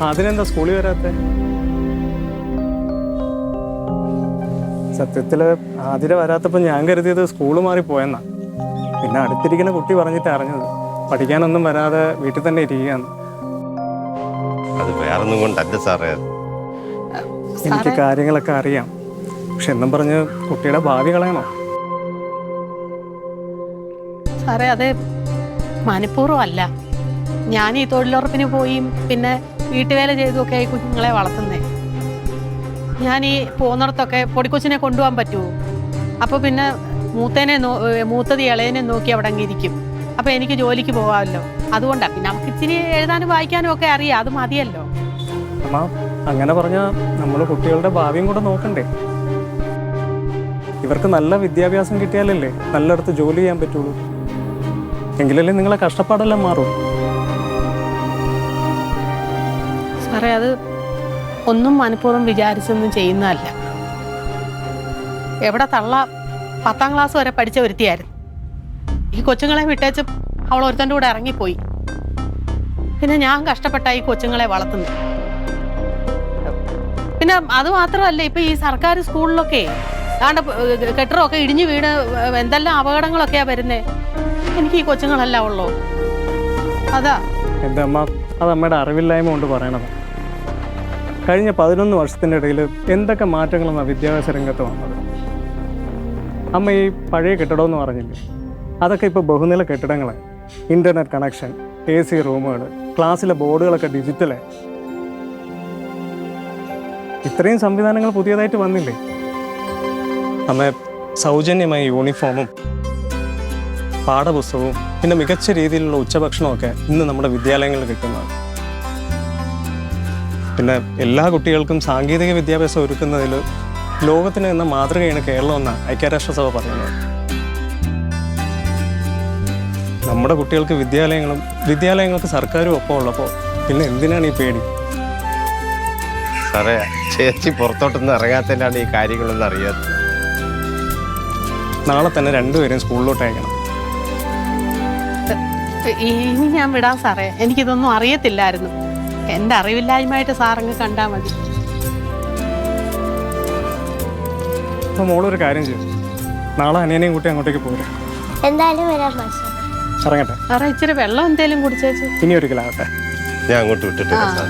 അതിനെന്താ സ്കൂളിൽ വരാത്ത? സത്യത്തില് ആതിര വരാത്തപ്പോൾ ഞാൻ കരുതിയത് സ്കൂള് മാറി പോയെന്നാ. പിന്നെ അടുത്തിരിക്കുന്ന കുട്ടി പറഞ്ഞിട്ട് അറിഞ്ഞത് പഠിക്കാനൊന്നും വരാതെ വീട്ടിൽ തന്നെ ഇരിക്കുകയാണ്. അത് വേറൊന്നും കൊണ്ടല്ല സാറേ. എനിക്ക് കാര്യങ്ങളൊക്കെ അറിയാം. പക്ഷെ എന്നും പറഞ്ഞ് കുട്ടിയുടെ ഭാവി കളയണോ? സാറേ അത് മനഃപൂർവ്വം അല്ല. ഞാൻ ഈ തൊഴിലുറപ്പിന് പോയി പിന്നെ വീട്ടുവേല ചെയ്തൊക്കെ ഈ കുഞ്ഞുങ്ങളെ വളർത്തുന്നേ. ഞാൻ ഈ പോകുന്നിടത്തൊക്കെ പൊടിക്കൊച്ചിനെ കൊണ്ടുപോകാൻ പറ്റുമോ? അപ്പോൾ പിന്നെ മൂത്തത് ഇളയനെ നോക്കി അവിടെ അങ്ങിരിക്കും. അപ്പോൾ എനിക്ക് ജോലിക്ക് പോകാമല്ലോ. അതുകൊണ്ടാണ്. പിന്നെ നമുക്ക് ഇച്ചിരി എഴുതാനും വായിക്കാനും ഒക്കെ അറിയാം. അത് മതിയല്ലോ. അമ്മ അങ്ങനെ പറഞ്ഞാൽ നമ്മൾ കുട്ടികളുടെ ഭാവിയും കൂടെ നോക്കണ്ടേ? ഇവർക്ക് നല്ല വിദ്യാഭ്യാസം കിട്ടിയാലല്ലേ നല്ലയിടത്ത് ജോലി ചെയ്യാൻ പറ്റുള്ളൂ. എങ്കിലല്ലേ നിങ്ങളെ കഷ്ടപ്പാടെല്ലാം മാറും. സാറേ അത് ഒന്നും മനഃപൂർവ്വം വിചാരിച്ചൊന്നും ചെയ്യുന്നതല്ല. എവിടെ തള്ള 10ാം ക്ലാസ് വരെ പഠിച്ച ഒരുത്തിയായിരുന്നു. ഈ കൊച്ചുങ്ങളെ വിട്ടേച്ച് അവൾ ഒരുത്തൻ്റെ കൂടെ ഇറങ്ങിപ്പോയി. പിന്നെ ഞാൻ കഷ്ടപ്പെട്ട ഈ കൊച്ചുങ്ങളെ വളർത്തുന്നു. പിന്നെ അത് മാത്രമല്ല, ഇപ്പം ഈ സർക്കാർ സ്കൂളിലൊക്കെ കെട്ടിടമൊക്കെ ഇടിഞ്ഞു വീണ് എന്തെല്ലാം അപകടങ്ങളൊക്കെയാണ് വരുന്നേ. എനിക്ക് ഈ കൊച്ചുങ്ങളെല്ലാം ഉള്ളൂ. അതാ എൻ്റെ അമ്മ അത് അമ്മയുടെ അറിവില്ലായ്മ കൊണ്ട് പറയണത്. കഴിഞ്ഞ 11 വർഷത്തിൻ്റെ ഇടയിൽ എന്തൊക്കെ മാറ്റങ്ങളാണ് വിദ്യാഭ്യാസ രംഗത്ത് വന്നത്. അമ്മ ഈ പഴയ കെട്ടിടമെന്ന് പറഞ്ഞില്ലേ, അതൊക്കെ ഇപ്പോൾ ബഹുനില കെട്ടിടങ്ങളാണ്. ഇൻ്റർനെറ്റ് കണക്ഷൻ, AC റൂമുകൾ, ക്ലാസ്സിലെ ബോർഡുകളൊക്കെ ഡിജിറ്റലായി. ഇത്രയും സംവിധാനങ്ങൾ പുതിയതായിട്ട് വന്നില്ലേ? അമ്മ സൗജന്യമായ യൂണിഫോമും പാഠപുസ്തകവും പിന്നെ മികച്ച രീതിയിലുള്ള ഉച്ചഭക്ഷണമൊക്കെ ഇന്ന് നമ്മുടെ വിദ്യാലയങ്ങളിൽ കിട്ടുന്നതാണ്. പിന്നെ എല്ലാ കുട്ടികൾക്കും സാങ്കേതിക വിദ്യാഭ്യാസം ഒരുക്കുന്നതിൽ ലോകത്തിന് എന്ന മാതൃകയാണ് കേരളം എന്നാണ് ഐക്യരാഷ്ട്രസഭ പറയുന്നത്. നമ്മുടെ കുട്ടികൾക്ക് വിദ്യാലയങ്ങൾക്ക് സർക്കാരും ഒപ്പം ഉള്ളപ്പോൾ പിന്നെ എന്തിനാണ് ഈ പേടി? സാറേ ചേച്ചി പുറത്തോട്ടൊന്നും ഇറങ്ങാത്തതിനാണ് ഈ കാര്യങ്ങളൊന്നും അറിയാത്തത്. നാളെ തന്നെ രണ്ടുപേരും സ്കൂളിലോട്ട് അയക്കണം. ഇനി ഞാൻ വിടാം സാറേ. എനിക്കിതൊന്നും അറിയത്തില്ലായിരുന്നു. എൻ്റെ അറിവില്ലായ്മയായിട്ട് സാറങ്ങ് കണ്ടാൽ മതി. അപ്പോൾ മോളൊരു കാര്യം ചെയ്യും, നാളെ അനിയനെയും കൂട്ടി അങ്ങോട്ടേക്ക് പോരും. എന്തായാലും വരാം മാഷേ. ഇറങ്ങട്ടെ സാറേ ഇച്ചിരി വെള്ളം എന്തേലും കുടിച്ചേച്ചു. ഇനി ഒരിക്കലാകട്ടെ. ഞാൻ അങ്ങോട്ട് വിട്ടിട്ടില്ല സാർ.